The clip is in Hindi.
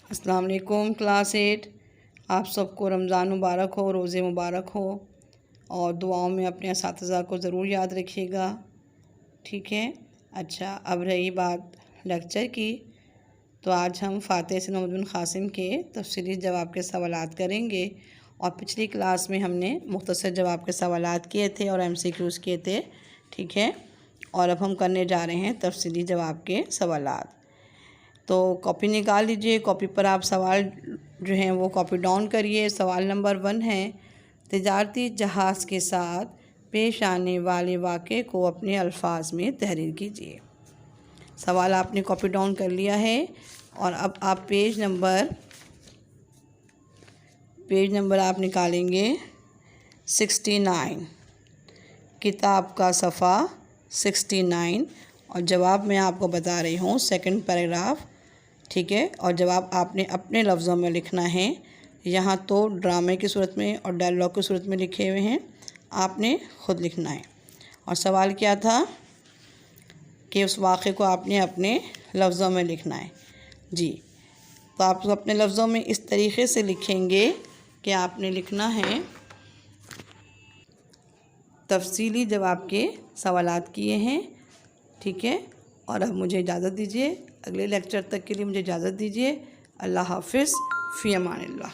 अस्सलाम वालेकुम क्लास 8। आप सबको रमज़ान मुबारक हो, रोज़े मुबारक हो और दुआओं में अपने असातिज़ा को ज़रूर याद रखिएगा। ठीक है। अच्छा, अब रही बात लेक्चर की, तो आज हम फ़ातिह से मोहम्मद बिन क़ासिम के तफ़सीली जवाब के सवालात करेंगे। और पिछली क्लास में हमने मुख्तसर जवाब के सवालात किए थे और MCQs किए थे। ठीक है। और अब हम करने जा रहे हैं तफ़सीली जवाब के सवालात। तो कॉपी निकाल लीजिए, कॉपी पर आप सवाल जो हैं वो कॉपी डाउन करिए। सवाल नंबर 1 है, तिजारती जहाज़ के साथ पेश आने वाले वाक़े को अपने अल्फाज में तहरीर कीजिए। सवाल आपने कॉपी डाउन कर लिया है और अब आप पेज नंबर आप निकालेंगे 69, किताब का सफ़ा 69 और जवाब मैं आपको बता रही हूँ सेकंड पैराग्राफ। ठीक है। और जवाब आपने अपने लफ्ज़ों में लिखना है। यहाँ तो ड्रामे की सूरत में और डायलॉग की सूरत में लिखे हुए हैं, आपने ख़ुद लिखना है। और सवाल क्या था कि उस वाक़े को आपने अपने लफ्ज़ों में लिखना है। जी, तो आप अपने लफ्ज़ों में इस तरीक़े से लिखेंगे कि आपने लिखना है तफ़सीली जवाब के सवालात किए हैं। ठीक है। और अब मुझे इजाज़त दीजिए, अगले लेक्चर तक के लिए मुझे इजाज़त दीजिए। अल्लाह हाफ़िज़, फ़ी अमानिल्लाह।